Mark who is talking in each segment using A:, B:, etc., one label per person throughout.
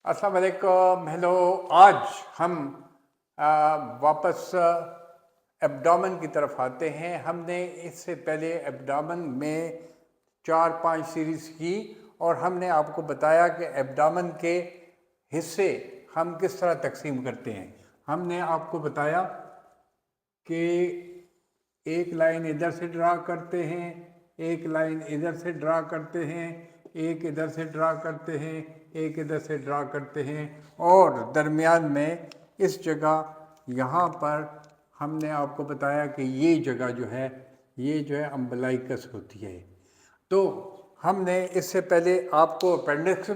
A: अस्सलाम वालेकुम, हेलो। आज हम वापस एब्डोमेन की तरफ आते हैं। हमने इससे पहले एब्डोमेन में 4-5 सीरीज़ की और हमने आपको बताया कि एब्डोमेन के हिस्से हम किस तरह तकसीम करते हैं। हमने आपको बताया कि एक लाइन इधर से ड्रा करते हैं, एक लाइन इधर से ड्रा करते हैं, एक इधर से ड्रा करते हैं, एक इधर से ड्रा करते हैं और दरमियान में इस जगह यहाँ पर हमने आपको बताया कि ये जगह जो है ये जो है अम्बलाइकस होती है। तो हमने इससे पहले आपको अपेंडिक्स से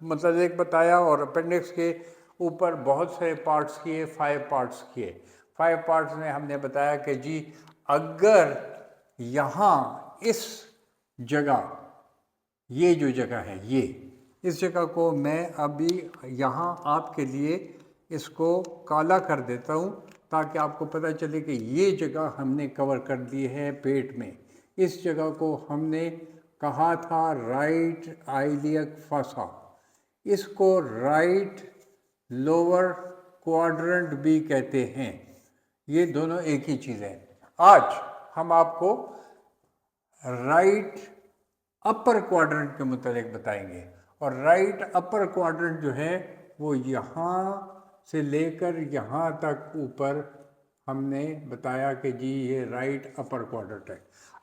A: मतलब बताया और अपेंडिक्स के ऊपर बहुत सारे पार्ट्स किए, 5 पार्ट्स किए। 5 पार्ट्स में हमने बताया कि जी अगर यहाँ इस जगह ये जो जगह है ये इस जगह को मैं अभी यहाँ आपके लिए इसको काला कर देता हूँ ताकि आपको पता चले कि ये जगह हमने कवर कर दी है पेट में। इस जगह को हमने कहा था राइट आइलियक फॉसा, इसको राइट लोअर क्वाड्रेंट भी कहते हैं। ये दोनों एक ही चीज़ है। आज हम आपको राइट अपर क्वाड्रेंट के मुतालिक बताएंगे और राइट अपर क्वाड्रेंट जो है वो यहाँ से लेकर यहाँ तक ऊपर हमने बताया कि जी ये राइट अपर क्वाड्रेंट है।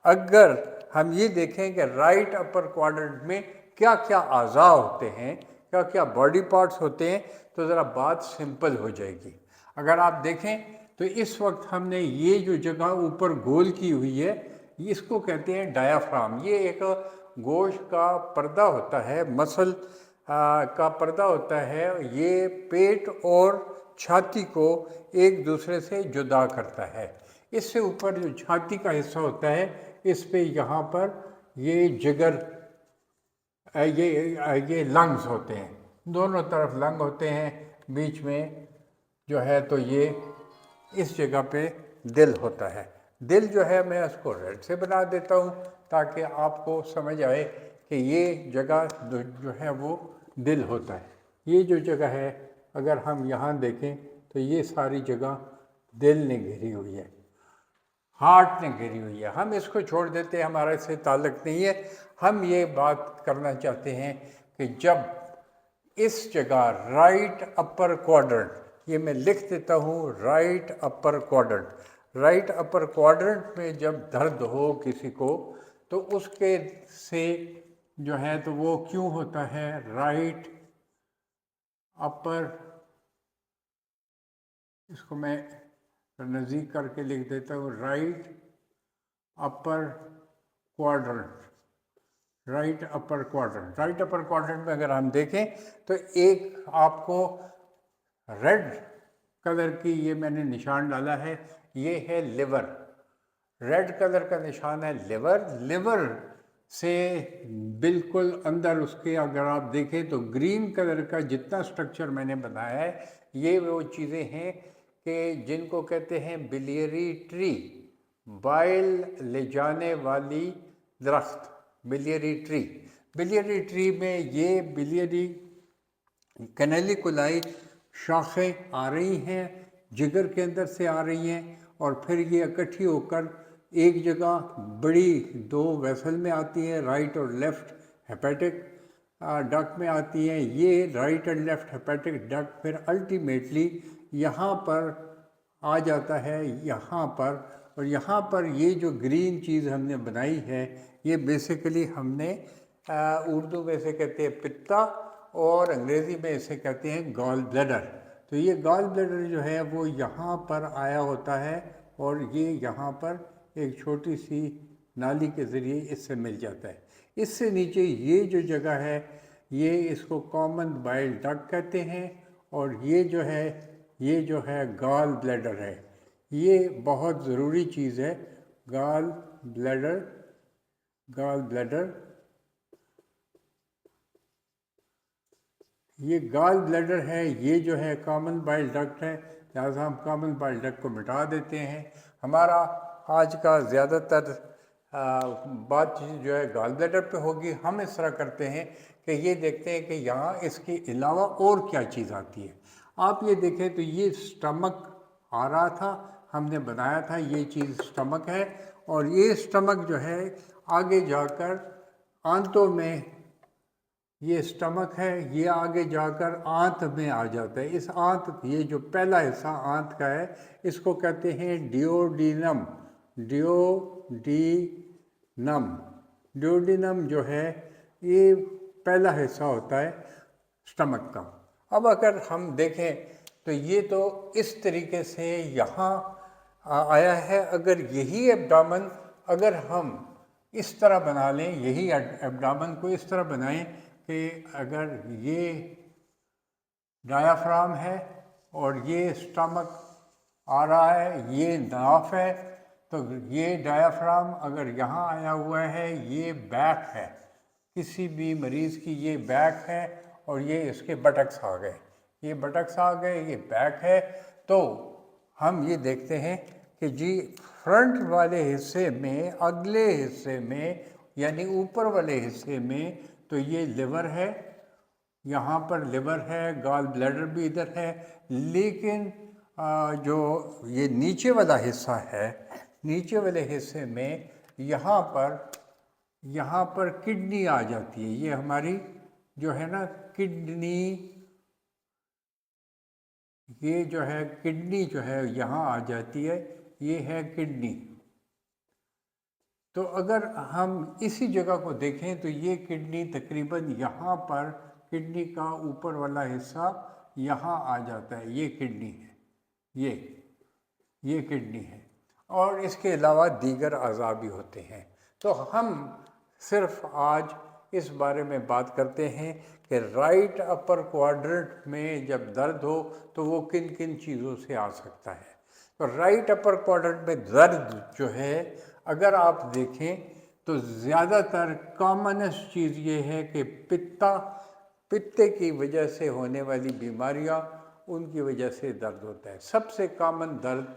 A: अगर हम ये देखें कि राइट अपर क्वाड्रेंट में क्या क्या आज़ा होते हैं, क्या क्या बॉडी पार्ट्स होते हैं, तो ज़रा बात सिंपल हो जाएगी। अगर आप देखें तो इस वक्त हमने ये जो जगह ऊपर गोल की हुई है इसको कहते हैं डायाफ्राम। ये एक गोश्त का पर्दा होता है, मसल का पर्दा होता है। ये पेट और छाती को एक दूसरे से जुदा करता है। इससे ऊपर जो छाती का हिस्सा होता है इस पे यहाँ पर ये जिगर ये लंग्स होते हैं, दोनों तरफ लंग होते हैं, बीच में जो है तो ये इस जगह पे दिल होता है। दिल जो है मैं उसको रेड से बना देता हूँ ताकि आपको समझ आए कि ये जगह जो है वो दिल होता है। ये जो जगह है अगर हम यहाँ देखें तो ये सारी जगह दिल ने घेरी हुई है, हार्ट ने घेरी हुई है। हम इसको छोड़ देते हैं, हमारा इससे ताल्लुक नहीं है। हम ये बात करना चाहते हैं कि जब इस जगह राइट अपर क्वाड्रेंट, ये मैं लिख देता हूँ right upper quadrant, right upper quadrant में जब दर्द हो किसी को तो उसके से जो है तो वो क्यों होता है राइट अपर, इसको मैं नज़दीक करके लिख देता हूँ right upper quadrant, right upper quadrant. Right upper quadrant में अगर हम देखें तो एक आपको रेड कलर की ये मैंने निशान डाला है, ये है लिवर। रेड कलर का निशान है लिवर। लिवर से बिल्कुल अंदर उसके अगर आप देखें तो ग्रीन कलर का जितना स्ट्रक्चर मैंने बनाया है ये वो चीज़ें हैं कि जिनको कहते हैं बिलियरी ट्री, बाइल ले जाने वाली दरख्त, बिलियरी ट्री। बिलियरी ट्री में ये बिलियरी कैनेलिकुलाई शाखें आ रही हैं, जिगर के अंदर से आ रही हैं और फिर ये इकट्ठी होकर एक जगह बड़ी दो वेसल में आती हैं, राइट और लेफ़्ट हेपेटिक डक्ट में आती हैं। ये right and left hepatic duct फिर अल्टीमेटली यहाँ पर आ जाता है, यहाँ पर। और यहाँ पर ये जो ग्रीन चीज़ हमने बनाई है ये बेसिकली हमने उर्दू में से कहते हैं पित्ता और अंग्रेज़ी में इसे कहते हैं गॉल ब्लैडर। तो ये गॉल ब्लैडर जो है वो यहाँ पर आया होता है और ये यहाँ पर एक छोटी सी नाली के ज़रिए इससे मिल जाता है। इससे नीचे ये जो जगह है ये इसको कॉमन बाइल डक्ट कहते हैं और ये जो है गॉल ब्लैडर है। ये बहुत ज़रूरी चीज़ है, गॉल ब्लैडर। गॉल ब्लैडर, ये गॉल ब्लैडर है, ये जो है कॉमन बाइल डक्ट है, लिहाजा हम कॉमन बाइल डक्ट को मिटा देते हैं। हमारा आज का ज़्यादातर बात जो है गॉल ब्लैडर पे होगी। हम इस तरह करते हैं कि ये देखते हैं कि यहाँ इसके अलावा और क्या चीज़ आती है। आप ये देखें तो ये स्टमक आ रहा था, हमने बनाया था, ये चीज़ स्टमक है, और ये स्टमक जो है आगे जाकर आंतों में, ये स्टमक है, ये आगे जाकर आंत में आ जाता है। इस आंत, ये जो पहला हिस्सा आंत का है, इसको कहते हैं डियोडिनम। डियोडिनम डियोडिनम जो है ये पहला हिस्सा होता है स्टमक का। अब अगर हम देखें तो ये तो इस तरीके से यहाँ आया है। अगर यही एब्डामन अगर हम इस तरह बना लें, यही एब्डामन को इस तरह बनाएं कि अगर ये डायाफ्राम है और ये स्टमक आ रहा है, ये नाफ है, तो ये डायाफ्राम अगर यहाँ आया हुआ है, ये बैक है, किसी भी मरीज़ की ये बैक है, और ये इसके बटक्स आ गए, ये बटक्स आ गए, ये बैक है। तो हम ये देखते हैं कि जी फ्रंट वाले हिस्से में, अगले हिस्से में, यानी ऊपर वाले हिस्से में तो ये लिवर है, यहाँ पर लिवर है, गॉल ब्लैडर भी इधर है। लेकिन जो ये नीचे वाला हिस्सा है, नीचे वाले हिस्से में यहाँ पर किडनी आ जाती है। ये हमारी जो है ना किडनी, ये जो है किडनी जो है यहाँ आ जाती है, ये है किडनी। तो अगर हम इसी जगह को देखें तो ये किडनी तकरीबन यहाँ पर, किडनी का ऊपर वाला हिस्सा यहाँ आ जाता है, ये किडनी है, ये किडनी है। और इसके अलावा दीगर अज़ा भी होते हैं। तो हम सिर्फ आज इस बारे में बात करते हैं कि राइट अपर क्वाड्रेंट में जब दर्द हो तो वो किन किन चीज़ों से आ सकता है। तो राइट अपर क्वाड्रेंट में दर्द जो है, अगर आप देखें तो ज़्यादातर कॉमनेस्ट चीज़ ये है कि पित्ते की वजह से होने वाली बीमारियां, उनकी वजह से दर्द होता है। सबसे कॉमन दर्द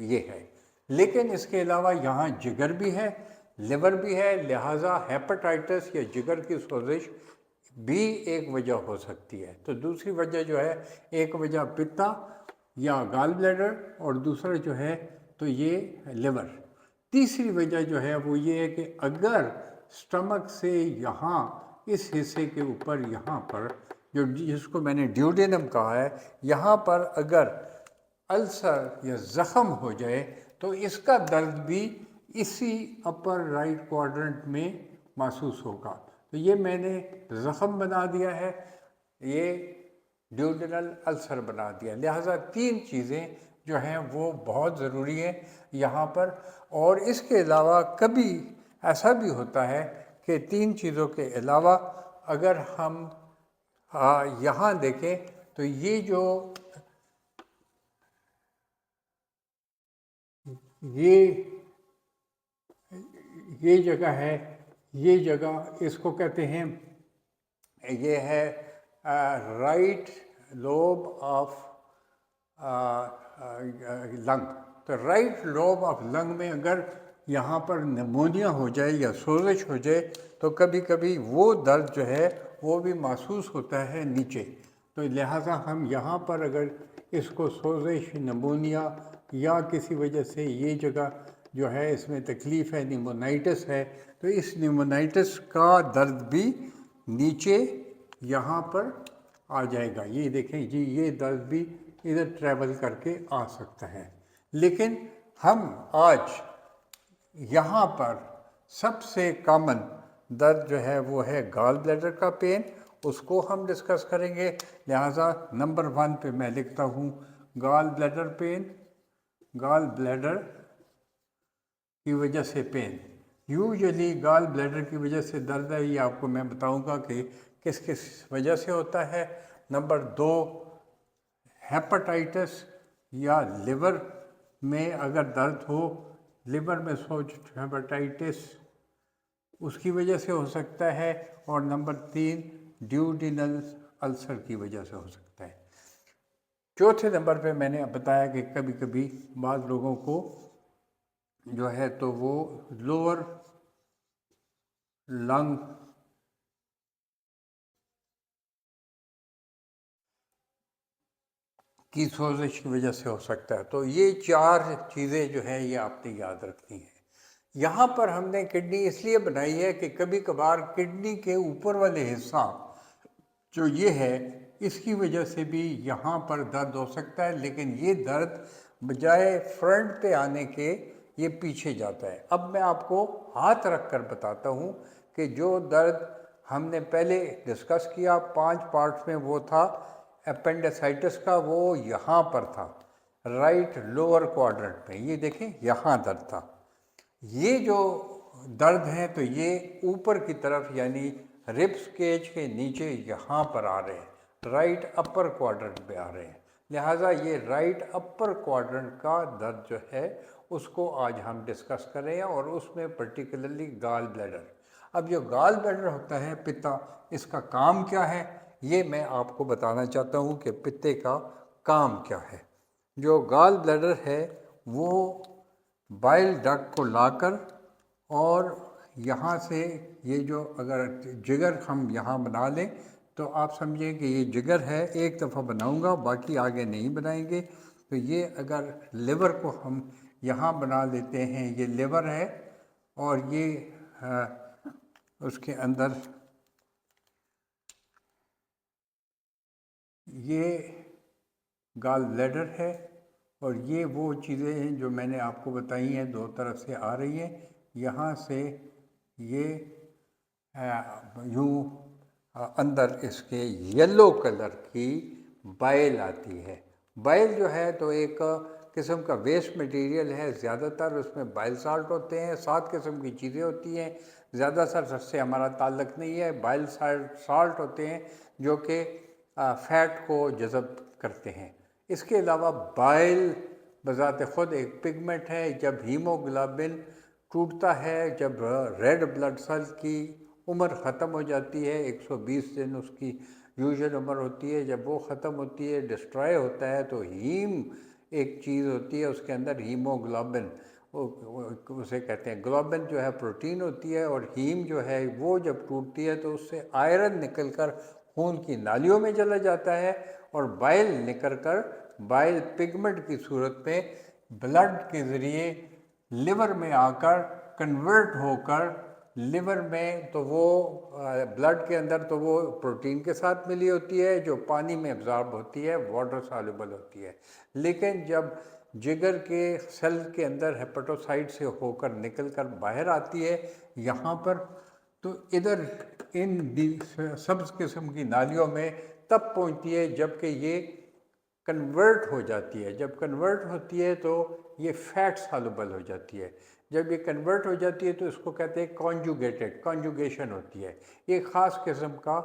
A: ये है। लेकिन इसके अलावा यहाँ जिगर भी है, लिवर भी है, लिहाजा हेपेटाइटिस या जिगर की सोजिश भी एक वजह हो सकती है। तो दूसरी वजह जो है, एक वजह पित्ता या गॉल ब्लैडर, और दूसरा जो है तो ये लिवर। तीसरी वजह जो है वो ये है कि अगर स्टमक से यहाँ इस हिस्से के ऊपर, यहाँ पर जो जिसको मैंने ड्यूडेनम कहा है, यहाँ पर अगर अल्सर या ज़ख़म हो जाए तो इसका दर्द भी इसी अपर राइट क्वाड्रेंट में महसूस होगा। तो ये मैंने ज़ख़म बना दिया है, ये ड्यूडेनल अल्सर बना दिया। लिहाजा तीन चीज़ें जो हैं वो बहुत ज़रूरी है यहाँ पर। और इसके अलावा कभी ऐसा भी होता है कि तीन चीज़ों के अलावा अगर हम यहाँ देखें तो ये जगह है, ये जगह इसको कहते हैं, ये है राइट लोब ऑफ लंग। तो राइट लोब ऑफ लंग में अगर यहाँ पर निमोनिया हो जाए या सोजिश हो जाए तो कभी कभी वो दर्द जो है वो भी महसूस होता है नीचे। तो लिहाजा हम यहाँ पर अगर इसको सोजिश, निमोनिया या किसी वजह से ये जगह जो है इसमें तकलीफ़ है, निमोनाइटिस है, तो इस निमोनाइटिस का दर्द भी नीचे यहाँ पर आ जाएगा। ये देखें जी, ये दर्द भी इधर ट्रैवल करके आ सकता है। लेकिन हम आज यहाँ पर सबसे कॉमन दर्द जो है वो है गॉल ब्लैडर का पेन, उसको हम डिस्कस करेंगे। लिहाजा नंबर 1 पे मैं लिखता हूँ gall bladder pain, gall bladder की वजह से पेन। यूजुअली गॉल ब्लैडर की वजह से दर्द है, ये आपको मैं बताऊंगा कि किस किस वजह से होता है। नंबर 2, हेपेटाइटिस या लिवर में अगर दर्द हो, लिवर में सोच हेपेटाइटिस, उसकी वजह से हो सकता है। और नंबर 3, ड्यूडेनल अल्सर की वजह से हो सकता है। चौथे नंबर पे मैंने बताया कि कभी कभी बाद लोगों को जो है तो वो लोअर लंग की सोजिश की वजह से हो सकता है। तो ये 4 चीज़ें जो हैं ये आपने याद रखनी है। यहाँ पर हमने किडनी इसलिए बनाई है कि कभी कभार किडनी के ऊपर वाले हिस्सा जो ये है इसकी वजह से भी यहाँ पर दर्द हो सकता है, लेकिन ये दर्द बजाय फ्रंट पे आने के ये पीछे जाता है। अब मैं आपको हाथ रख कर बताता हूँ कि जो दर्द हमने पहले डिस्कस किया 5 पार्ट्स में, वो था अपेंडिसाइटिस का, वो यहाँ पर था राइट लोअर क्वाड्रेंट में। ये देखें यहाँ दर्द था। ये जो दर्द है तो ये ऊपर की तरफ यानी रिब्स केज के नीचे यहाँ पर आ रहे हैं, राइट अपर क्वाड्रेंट पे आ रहे हैं। लिहाजा ये राइट अपर क्वाड्रेंट का दर्द जो है उसको आज हम डिस्कस कर रहे हैं, और उसमें पर्टिकुलरली गाल ब्लैडर। अब जो गाल ब्लैडर होता है पित्ता, इसका काम क्या है ये मैं आपको बताना चाहता हूँ कि पित्ते का काम क्या है। जो गाल ब्लैडर है वो बाइल डक्ट को लाकर और यहाँ से ये जो अगर जिगर हम यहाँ बना लें तो आप समझिए कि ये जिगर है, एक दफ़ा बनाऊँगा बाकी आगे नहीं बनाएंगे। तो ये अगर लिवर को हम यहाँ बना लेते हैं, ये लिवर है, और ये उसके अंदर ये गाल ब्लैडर है, और ये वो चीज़ें हैं जो मैंने आपको बताई हैं, 2 तरफ से आ रही हैं। यहाँ से ये यूँ अंदर इसके येलो कलर की बाइल आती है। बाइल जो है तो एक किस्म का वेस्ट मटेरियल है, ज़्यादातर उसमें बाइल साल्ट होते हैं, 7 किस्म की चीज़ें होती हैं, ज़्यादातर से हमारा ताल्लुक़ नहीं है। बाइल साल्ट होते हैं जो कि फ़ैट को जज़ब करते हैं। इसके अलावा बाइल बज़ात ख़ुद एक पिगमेंट है। जब हीमोग्लोबिन टूटता है, जब रेड ब्लड सेल की उम्र ख़त्म हो जाती है, 120 दिन उसकी यूजुअल उम्र होती है, जब वो ख़त्म होती है, डिस्ट्रॉय होता है, तो हीम एक चीज़ होती है, उसके अंदर हीमोग्लोबिन उसे कहते हैं। ग्लोबिन जो है प्रोटीन होती है, और हीम जो है वो जब टूटती है तो उससे आयरन निकलकर खून की नालियों में चला जाता है, और बाइल निकल कर बाइल पिगमेंट की सूरत में ब्लड के ज़रिए लिवर में आकर कन्वर्ट होकर लिवर में, तो वो ब्लड के अंदर तो वो प्रोटीन के साथ मिली होती है जो पानी में एब्जॉर्ब होती है, वाटर सॉल्युबल होती है। लेकिन जब जिगर के सेल के अंदर हेपेटोसाइट से होकर निकलकर बाहर आती है यहाँ पर, तो इधर इन सब किस्म की नालियों में तब पहुँचती है जबकि ये कन्वर्ट हो जाती है। जब कन्वर्ट होती है तो ये फैट सॉल्युबल हो जाती है। जब ये कन्वर्ट हो जाती है तो इसको कहते हैं कॉन्जुगेटेड, कॉन्जुगेशन होती है। ये ख़ास किस्म का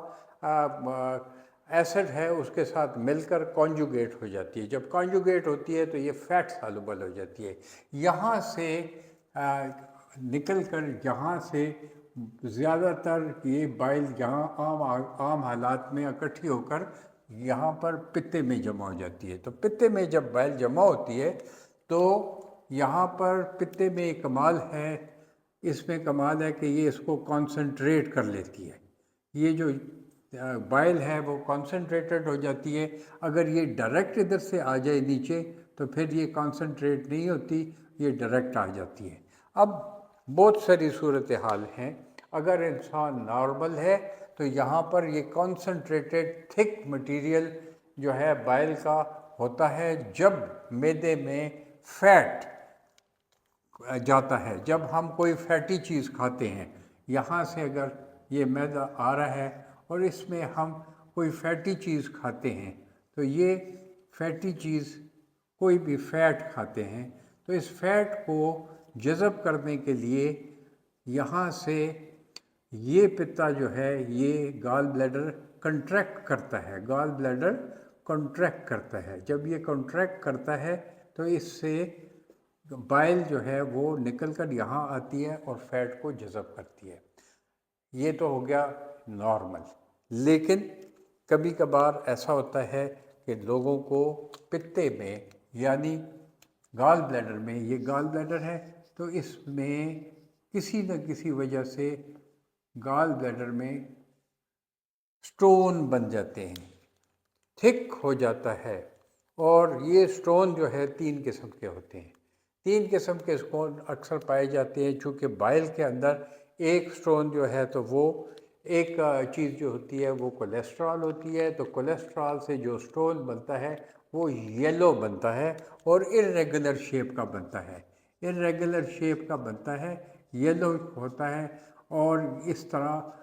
A: एसिड है, उसके साथ मिलकर कॉन्जुगेट हो जाती है। जब कॉन्जुगेट होती है तो ये फैट सॉल्युबल हो जाती है। यहाँ से निकल कर यहाँ से ज़्यादातर ये बाइल यहाँ आम हालात में इकट्ठी होकर यहाँ पर पित्ते में जमा हो जाती है। तो पित्ते में जब बाइल जमा होती है तो यहाँ पर पित्ते में एक कमाल है, इसमें कमाल है कि ये इसको कॉन्सेंट्रेट कर लेती है। ये जो बाइल है वो कॉन्सेंट्रेटेड हो जाती है। अगर ये डायरेक्ट इधर से आ जाए नीचे तो फिर ये कॉन्सेंट्रेट नहीं होती, ये डायरेक्ट आ जाती है। अब बहुत सारी सूरत हाल हैं। अगर इंसान नॉर्मल है तो यहाँ पर ये कॉन्सेंट्रेटेड थिक मटेरियल जो है बाइल का होता है। जब मैदे में फैट जाता है, जब हम कोई फैटी चीज़ खाते हैं, यहाँ से अगर ये मैदा आ रहा है और इसमें हम कोई फैटी चीज़ खाते हैं, तो ये फैटी चीज़ कोई भी फ़ैट खाते हैं तो इस फैट को जज़ब करने के लिए यहाँ से ये पित्ता जो है ये गाल ब्लैडर कंट्रैक्ट करता है। गाल ब्लैडर कंट्रैक्ट करता है। जब ये कंट्रैक्ट करता है तो इससे बाइल जो है वो निकल कर यहाँ आती है और फैट को जज़ब करती है। ये तो हो गया नॉर्मल। लेकिन कभी कभार ऐसा होता है कि लोगों को पित्ते में यानी गाल ब्लैडर में, ये गाल ब्लैडर है तो इसमें किसी न किसी वजह से गॉल ब्लैडर में स्टोन बन जाते हैं, थिक हो जाता है। और ये स्टोन जो है 3 किस्म के होते हैं। 3 किस्म के स्टोन अक्सर पाए जाते हैं, चूँकि बाइल के अंदर एक स्टोन जो है तो वो एक चीज़ जो होती है वो कोलेस्ट्रॉल होती है, तो कोलेस्ट्रॉल से जो स्टोन बनता है वो येलो बनता है और इर्रेगुलर शेप का बनता है। इर्रेगुलर शेप का बनता है, येलो होता है, और इस तरह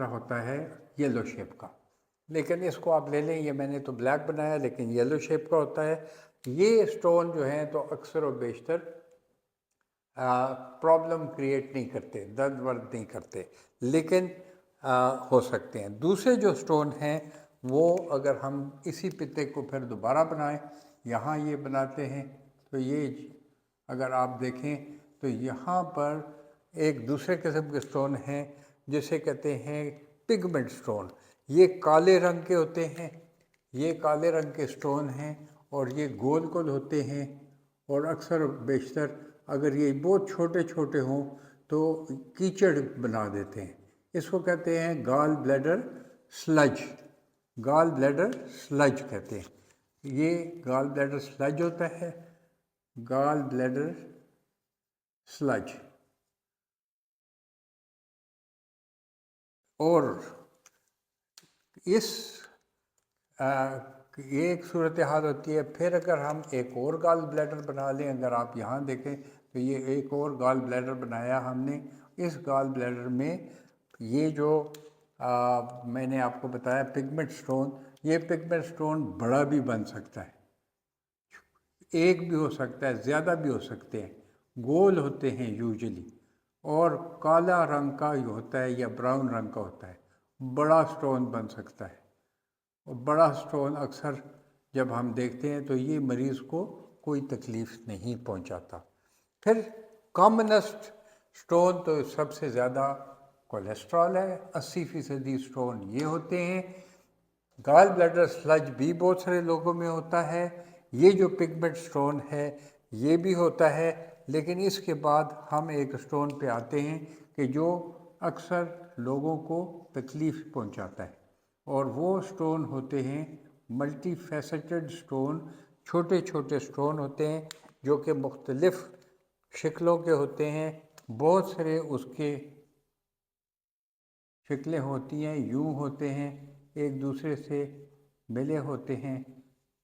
A: होता है येलो शेप का। लेकिन इसको आप ले लें, ये मैंने तो ब्लैक बनाया लेकिन येलो शेप का होता है। ये स्टोन जो हैं तो अक्सर और बेशतर प्रॉब्लम क्रिएट नहीं करते, दर्द वर्द नहीं करते, लेकिन हो सकते हैं। दूसरे जो स्टोन हैं वो अगर हम इसी पित्ते को फिर दोबारा बनाएं, यहाँ ये बनाते हैं, तो ये अगर आप देखें तो यहाँ पर एक दूसरे किस्म के स्टोन हैं जिसे कहते हैं पिगमेंट स्टोन। ये काले रंग के होते हैं, ये काले रंग के स्टोन हैं और ये गोल गोल होते हैं, और अक्सर बेशतर अगर ये बहुत छोटे छोटे हों तो कीचड़ बना देते हैं। इसको कहते हैं gall bladder sludge, gall bladder sludge कहते हैं। ये गॉल ब्लैडर स्लज होता है, गॉल ब्लैडर स्लज। और इस ये एक सूरत हाल होती है। फिर अगर हम एक और गॉल ब्लैडर बना लें, अगर आप यहाँ देखें तो ये एक और गॉल ब्लैडर बनाया हमने। इस गॉल ब्लैडर में ये जो मैंने आपको बताया पिगमेंट स्टोन, ये पिगमेंट स्टोन बड़ा भी बन सकता है, एक भी हो सकता है, ज़्यादा भी हो सकते हैं, गोल होते हैं यूजुअली, और काला रंग का होता है या ब्राउन रंग का होता है। बड़ा स्टोन बन सकता है, और बड़ा स्टोन अक्सर जब हम देखते हैं तो ये मरीज़ को कोई तकलीफ़ नहीं पहुंचाता। फिर कॉमनेस्ट स्टोन तो सबसे ज़्यादा कोलेस्ट्रॉल है, 80% स्टोन ये होते हैं। गॉल ब्लैडर स्लज भी बहुत सारे लोगों में होता है, ये जो पिगमेंट स्टोन है ये भी होता है। लेकिन इसके बाद हम एक स्टोन पे आते हैं कि जो अक्सर लोगों को तकलीफ़ पहुंचाता है, और वो स्टोन होते हैं मल्टी फैसेटेड स्टोन। छोटे छोटे स्टोन होते हैं जो कि मुख्तलिफ़ शक्लों के होते हैं, बहुत सारे उसके शक्लें होती हैं, यूँ होते हैं, एक दूसरे से मिले होते हैं,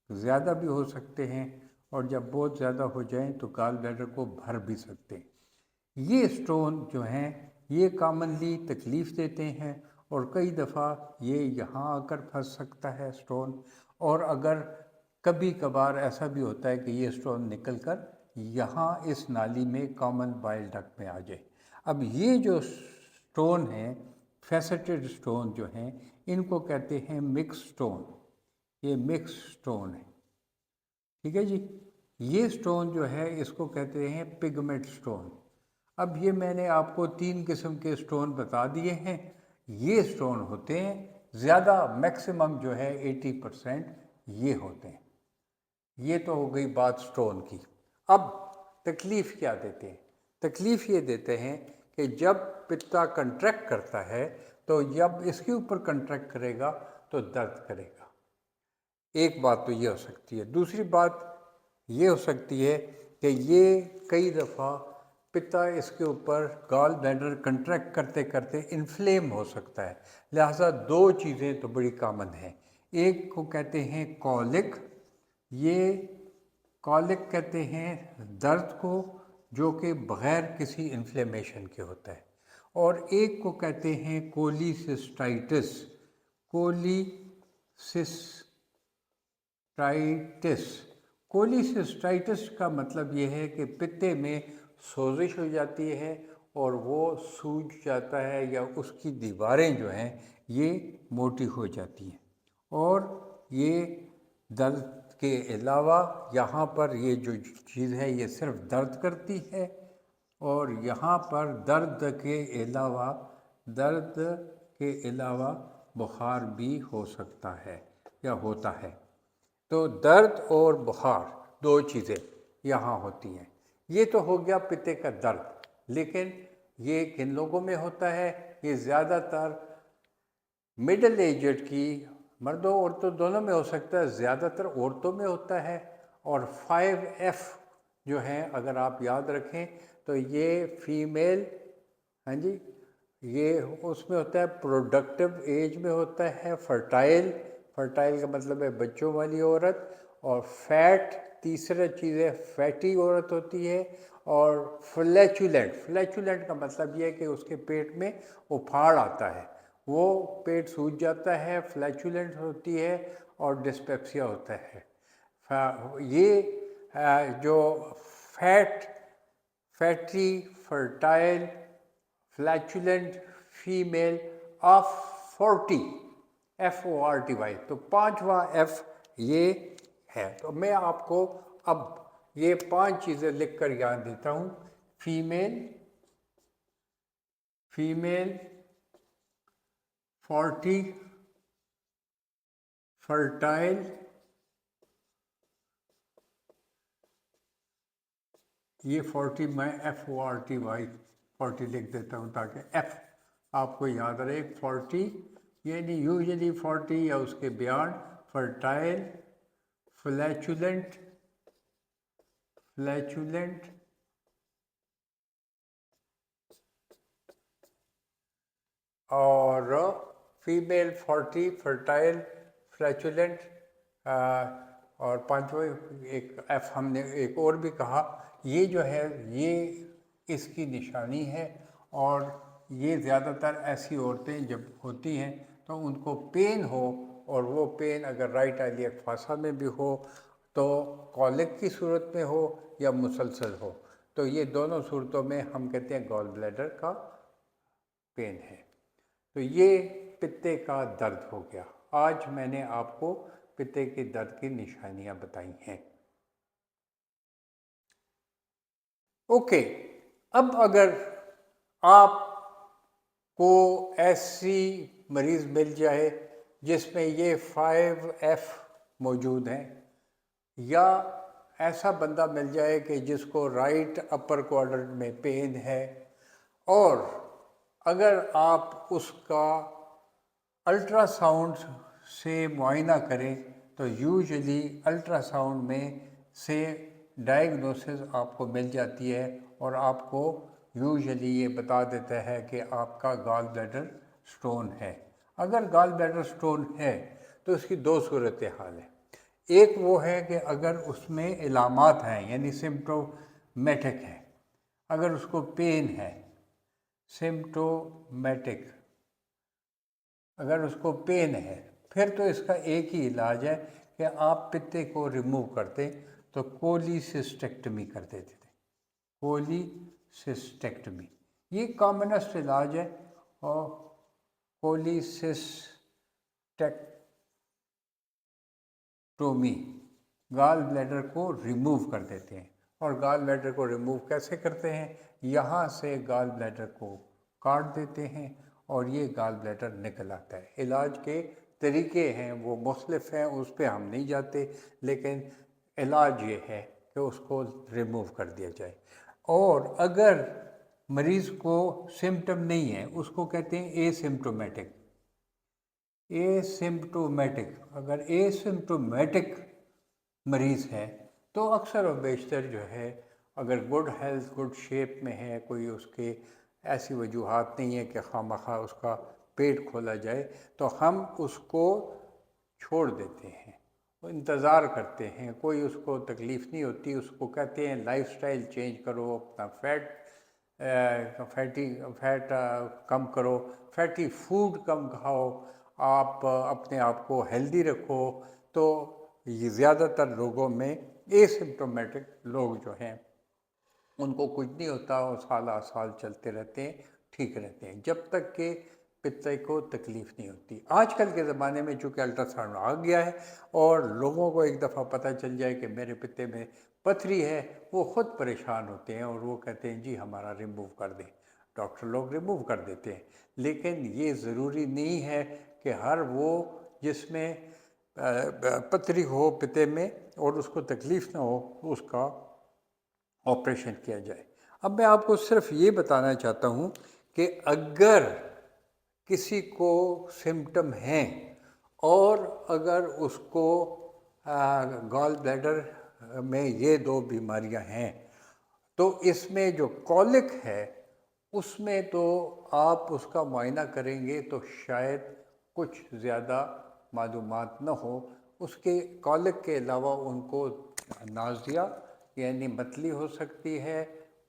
A: ज़्यादा भी हो सकते हैं, और जब बहुत ज़्यादा हो जाएं तो गॉल ब्लैडर को भर भी सकते हैं। ये स्टोन जो हैं ये कॉमनली तकलीफ़ देते हैं, और कई दफ़ा ये यहाँ आकर फंस सकता है स्टोन, और अगर कभी कभार ऐसा भी होता है कि ये स्टोन निकलकर यहाँ इस नाली में कॉमन बाइल डक्ट में आ जाए। अब ये जो स्टोन हैं, फैसेटेड स्टोन जो हैं, इनको कहते हैं मिक्स स्टोन। ये मिक्स स्टोन है, ठीक है जी। ये स्टोन जो है इसको कहते हैं पिगमेंट स्टोन। अब ये मैंने आपको 3 किस्म के स्टोन बता दिए हैं। ये स्टोन होते हैं ज़्यादा, मैक्सिमम जो है 80% ये होते हैं। ये तो हो गई बात स्टोन की। अब तकलीफ़ क्या देते हैं? तकलीफ़ ये देते हैं कि जब पित्ता कंट्रैक्ट करता है तो जब इसके ऊपर कंट्रैक्ट करेगा तो दर्द करेगा। एक बात तो ये हो सकती है। दूसरी बात ये हो सकती है कि ये कई दफ़ा पित्ता इसके ऊपर गॉल ब्लैडर कंट्रैक्ट करते करते इन्फ्लेम हो सकता है। लिहाजा 2 चीज़ें तो बड़ी कॉमन हैं। एक को कहते हैं कॉलिक, ये कॉलिक कहते हैं दर्द को जो कि बग़ैर किसी इन्फ्लेमेशन के होता है, और एक को कहते हैं कोलिसिस्टाइटिस। कोलिसिस्टाइटिस कोलिसिस्टाइटिस का मतलब ये है कि पित्ते में सोजिश हो जाती है और वो सूज जाता है, या उसकी दीवारें जो हैं ये मोटी हो जाती हैं, और ये दर्द के अलावा यहाँ पर ये जो चीज़ है ये सिर्फ दर्द करती है, और यहाँ पर दर्द के अलावा बुखार भी हो सकता है या होता है। तो दर्द और बुखार 2 चीज़ें यहाँ होती हैं। ये तो हो गया पित्ते का दर्द। लेकिन ये किन लोगों में होता है? ये ज़्यादातर मिडिल एजड की, मर्दों औरतों दोनों में हो सकता है, ज़्यादातर औरतों में होता है। और 5F जो है, अगर आप याद रखें तो ये फीमेल, हाँ जी, ये उसमें होता है, प्रोडक्टिव एज में होता है, फर्टाइल, फर्टाइल का मतलब है बच्चों वाली औरत। और फैट, तीसरा चीज़ है फैटी औरत होती है। और फ्लैचुलेंट, फ्लैचुलेंट का मतलब ये है कि उसके पेट में उफाड़ आता है, वो पेट सूज जाता है, फ्लैचुलेंट होती है। और डिस्पेप्सिया होता है। ये जो fat, fatty, fertile, flatulent female of 40, FORTY, तो पांचवा F ये है। तो मैं आपको अब ये 5 चीज़ें लिखकर याद देता हूँ। फीमेल, फीमेल, 40, फर्टाइल, ये 40 मैं FORTY 40 लिख देता हूँ ताकि F आपको याद रहे। 40 यानी यूजली 40 या उसके बियॉन्ड, फर्टाइल, फ्लैचुलेंट, फ्लैचुलेंट, और फीमेल 40, फर्टाइल, फ्लैचुलेंट, और पांचवा एक F हमने एक और भी कहा। ये जो है ये इसकी निशानी है। और ये ज़्यादातर ऐसी औरतें जब होती हैं तो उनको पेन हो, और वो पेन अगर राइट आइलियक फासा में भी हो, तो कॉलिक की सूरत में हो या मुसलसल हो, तो ये दोनों सूरतों में हम कहते हैं गॉल ब्लैडर का पेन है। तो ये पित्ते का दर्द हो गया। आज मैंने आपको पित्ते के दर्द की निशानियां बताई हैं। ओके, अब अगर आपको ऐसी मरीज़ मिल जाए जिसमें ये 5F मौजूद हैं, या ऐसा बंदा मिल जाए कि जिसको राइट अपर क्वाड्रेंट में पेन है, और अगर आप उसका अल्ट्रासाउंड से मुआयना करें तो यूजुअली अल्ट्रासाउंड में से डायग्नोसिस आपको मिल जाती है, और आपको यूजुअली ये बता देता है कि आपका गॉल ब्लैडर स्टोन है। अगर गॉल ब्लैडर स्टोन है तो इसकी दो सूरत हाल है। एक वो है कि अगर उसमें इलामात हैं, यानी सिम्प्टोमेटिक है, अगर उसको पेन है, सिम्प्टोमेटिक, अगर उसको पेन है, फिर तो इसका एक ही इलाज है कि आप पित्ते को रिमूव करते, तो कोलिसिस्टेक्टमी कर देते थे। कोलिसिस्टेक्टमी ये कॉमनेस्ट इलाज है। और कोलिसिस्टेक्टोमी गाल ब्लैडर को रिमूव कर देते हैं। और गाल ब्लैडर को रिमूव कैसे करते हैं? यहाँ से गाल ब्लैडर को काट देते हैं और ये गाल ब्लैडर निकल आता है। इलाज के तरीके हैं वो मुख्तलिफ हैं, उस पर हम नहीं जाते, लेकिन इलाज ये है कि उसको रिमूव कर दिया जाए। और अगर मरीज़ को सिम्टम नहीं है, उसको कहते हैं एसिम्प्टोमेटिक। एसिम्प्टोमेटिक, अगर एसिम्प्टोमेटिक मरीज़ है तो अक्सर और बेशतर जो है, अगर गुड हेल्थ, गुड शेप में है, कोई उसके ऐसी वजूहात नहीं है कि खामखा उसका पेट खोला जाए, तो हम उसको छोड़ देते हैं, इंतज़ार करते हैं। कोई उसको तकलीफ़ नहीं होती, उसको कहते हैं लाइफस्टाइल चेंज करो, अपना फैट कम करो, फैटी फूड कम खाओ, आप अपने आप को हेल्दी रखो। तो ये ज़्यादातर लोगों में एसिम्प्टोमेटिक लोग जो हैं उनको कुछ नहीं होता, और साल साल चलते रहते हैं, ठीक रहते हैं, जब तक कि पित्ते को तकलीफ़ नहीं होती। आजकल के ज़माने में चूँकि अल्ट्रासाउंड आ गया है और लोगों को एक दफ़ा पता चल जाए कि मेरे पित्ते में पथरी है, वो ख़ुद परेशान होते हैं और वो कहते हैं जी हमारा रिमूव कर दें। डॉक्टर लोग रिमूव कर देते हैं, लेकिन ये ज़रूरी नहीं है कि हर वो जिसमें पथरी हो पित्ते में और उसको तकलीफ़ ना हो, उसका ऑपरेशन किया जाए। अब मैं आपको सिर्फ ये बताना चाहता हूँ कि अगर किसी को सिम्टम हैं और अगर उसको गॉल ब्लैडर में ये दो बीमारियां हैं, तो इसमें जो कॉलिक है उसमें तो आप उसका मुआयना करेंगे तो शायद कुछ ज़्यादा मालूमात न हो। उसके कॉलिक के अलावा उनको नाज़िया यानी मतली हो सकती है,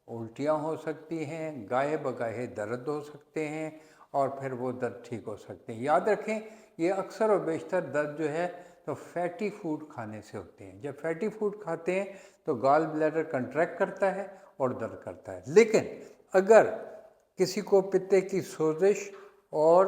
A: उल्टियाँ हो सकती हैं, गाहे बगाहे दर्द हो सकते हैं और फिर वो दर्द ठीक हो सकते हैं। याद रखें, ये अक्सर और बेशतर दर्द जो है तो फैटी फूड खाने से होते हैं। जब फैटी फूड खाते हैं तो गॉल ब्लैडर कंट्रैक्ट करता है और दर्द करता है। लेकिन अगर किसी को पित्ते की सोजिश और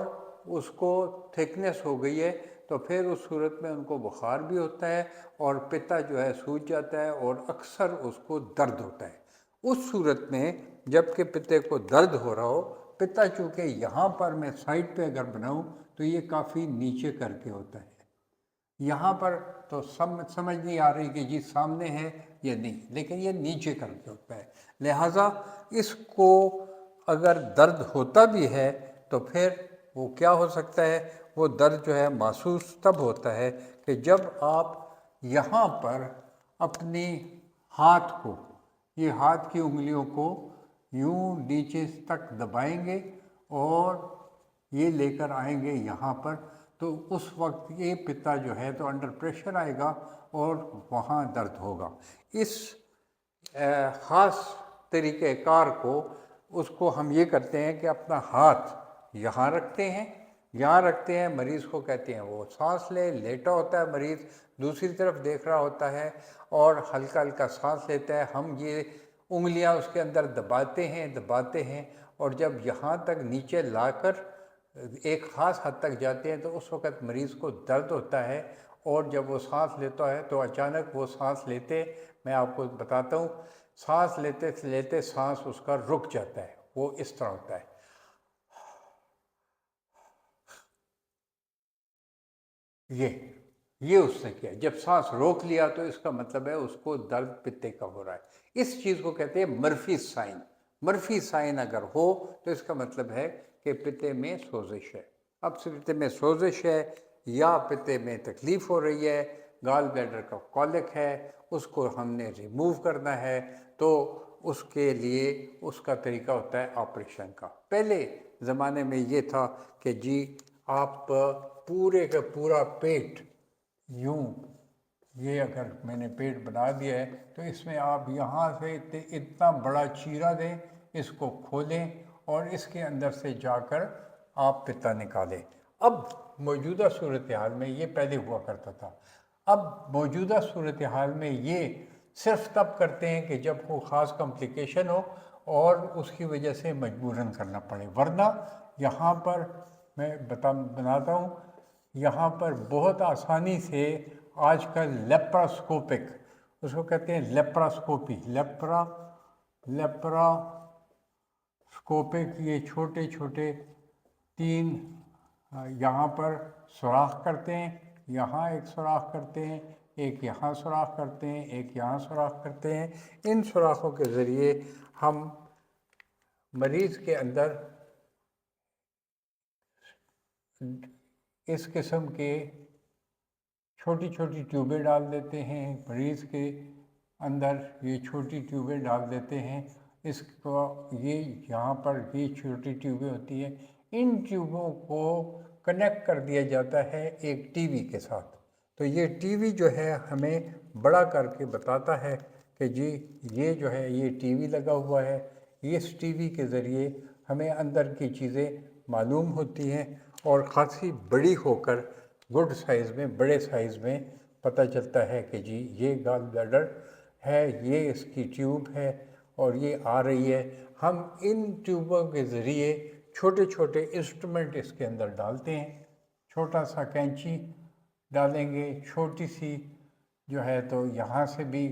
A: उसको थिकनेस हो गई है तो फिर उस सूरत में उनको बुखार भी होता है और पित्ता जो है सूज जाता है और अक्सर उसको दर्द होता है। उस सूरत में जबकि पित्ते को दर्द हो रहा हो, पित्ता चूँकि यहाँ पर मैं साइड पे अगर बनाऊँ तो ये काफ़ी नीचे करके होता है। यहाँ पर तो समझ नहीं आ रही कि जी सामने है या नहीं, लेकिन ये नीचे करके होता है। लिहाजा इसको अगर दर्द होता भी है तो फिर वो क्या हो सकता है, वो दर्द जो है महसूस तब होता है कि जब आप यहाँ पर अपनी हाथ को, ये हाथ की उंगलियों को यूं नीचे तक दबाएंगे और ये लेकर आएंगे यहाँ पर, तो उस वक्त ये पित्ता जो है तो अंडर प्रेशर आएगा और वहाँ दर्द होगा। इस ख़ास तरीक़ेकार को उसको हम ये करते हैं कि अपना हाथ यहाँ रखते हैं, यहाँ रखते हैं, मरीज़ को कहते हैं वो सांस ले, लेटा होता है मरीज़, दूसरी तरफ देख रहा होता है और हल्का हल्का सांस लेता है। हम ये उंगलियां उसके अंदर दबाते हैं और जब यहाँ तक नीचे लाकर एक ख़ास हद तक जाते हैं तो उस वक़्त मरीज़ को दर्द होता है और जब वो सांस लेता है तो अचानक वो सांस लेते, मैं आपको बताता हूँ, सांस लेते लेते सांस उसका रुक जाता है। वो इस तरह होता है। ये उसने किया। जब सांस रोक लिया तो इसका मतलब है उसको दर्द पित्ते का हो रहा है। इस चीज़ को कहते हैं मर्फी साइन। मर्फी साइन अगर हो तो इसका मतलब है कि पित्ते में सोजिश है। अब से पित्ते में सोजिश है या पित्ते में तकलीफ़ हो रही है, गॉल ब्लैडर का कॉलिक है, उसको हमने रिमूव करना है, तो उसके लिए उसका तरीका होता है ऑपरेशन का। पहले ज़माने में ये था कि जी आप पूरे का पूरा पेट यूं, ये अगर मैंने पेट बना दिया है तो इसमें आप यहाँ से इतना बड़ा चीरा दें, इसको खोलें और इसके अंदर से जाकर आप पित्ता निकालें। अब मौजूदा सूरत हाल में ये पहले हुआ करता था। अब मौजूदा सूरत हाल में ये सिर्फ तब करते हैं कि जब कोई ख़ास कॉम्प्लिकेशन हो और उसकी वजह से मजबूरन करना पड़े, वरना यहाँ पर मैं बनाता हूँ, यहाँ पर बहुत आसानी से आजकल लेप्रास्कोपिक, उसको कहते हैं लेप्रास्कोपी, लेप्रास्कोपिक, ये छोटे छोटे 3 यहाँ पर सुराख करते हैं, यहाँ एक सुराख करते हैं, एक यहाँ सुराख करते हैं, एक यहाँ सुराख करते हैं। इन सुराखों के ज़रिए हम मरीज़ के अंदर इस किस्म के छोटी छोटी ट्यूबें डाल देते हैं। मरीज़ के अंदर ये छोटी ट्यूबें डाल देते हैं। इसको ये यहाँ पर ये छोटी ट्यूबें होती हैं, इन ट्यूबों को कनेक्ट कर दिया जाता है एक टीवी के साथ। तो ये टीवी जो है हमें बड़ा करके बताता है कि जी ये जो है ये टीवी लगा हुआ है। इस टीवी के ज़रिए हमें अंदर की चीज़ें मालूम होती हैं और ख़ासी बड़ी होकर गुड साइज़ में, बड़े साइज़ में पता चलता है कि जी ये गॉल ब्लैडर है, ये इसकी ट्यूब है और ये आ रही है। हम इन ट्यूबों के ज़रिए छोटे छोटे इंस्ट्रूमेंट इसके अंदर डालते हैं। छोटा सा कैंची डालेंगे, छोटी सी जो है तो यहाँ से भी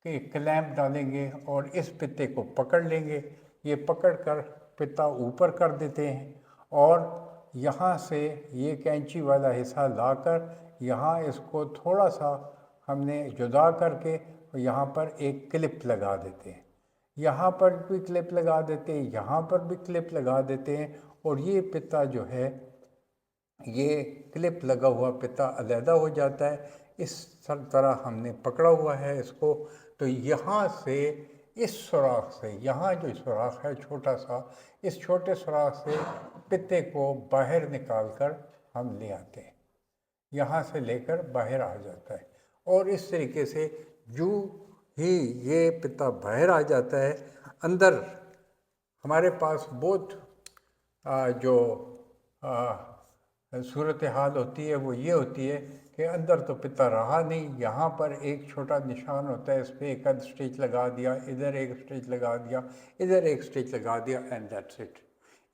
A: एक क्लैंप डालेंगे और इस पित्ते को पकड़ लेंगे। ये पकड़ कर पित्ता ऊपर कर देते हैं और यहाँ से ये कैंची वाला हिस्सा लाकर यहाँ इसको थोड़ा सा हमने जुदा करके यहाँ पर एक क्लिप लगा देते हैं। यहाँ पर भी क्लिप लगा देते हैं, यहाँ पर भी क्लिप लगा देते हैं, और ये पित्ता जो है, ये क्लिप लगा हुआ पित्ता अलहदा हो जाता है। इस तरह हमने पकड़ा हुआ है इसको। तो यहाँ से, इस सुराख से, यहाँ जो सुराख है छोटा सा, इस छोटे सुराख से पित्ते को बाहर निकाल कर हम ले आते हैं। यहाँ से लेकर बाहर आ जाता है, और इस तरीके से जो ही ये पित्ता बाहर आ जाता है, अंदर हमारे पास बहुत जो सूरत हाल होती है वो ये होती है कि अंदर तो पित्ता रहा नहीं, यहाँ पर एक छोटा निशान होता है, इस पर एक आध स्टिच लगा दिया, इधर एक स्टिच लगा दिया, इधर एक स्टिच लगा दिया, एंड दैट्स इट।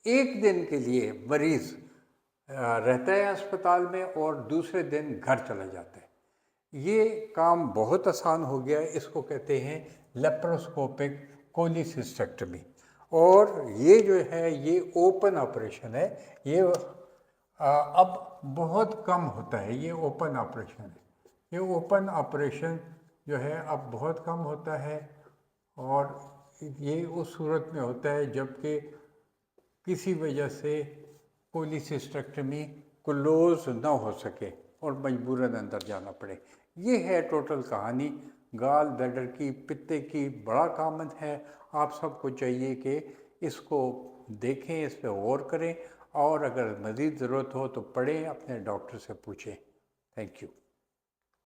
A: एक दिन के लिए मरीज़ रहता है अस्पताल में और दूसरे दिन घर चला जाता है। ये काम बहुत आसान हो गया है। इसको कहते हैं लेप्रोस्कोपिक कोलिसिस्टेक्टमी, और ये जो है ये ओपन ऑपरेशन है। ये अब बहुत कम होता है, ये ओपन ऑपरेशन है। ये ओपन ऑपरेशन जो है अब बहुत कम होता है, और ये उस सूरत में होता है जबकि किसी वजह से कोलिसिस्टेक्टमी क्लोज ना हो सके और मजबूरन अंदर जाना पड़े। ये है टोटल कहानी गाल ब्लैडर की, पित्ते की। बड़ा कॉमन है। आप सबको चाहिए कि इसको देखें, इस पर गौर करें, और अगर मज़ीद ज़रूरत हो तो पढ़ें, अपने डॉक्टर से पूछें। Thank you.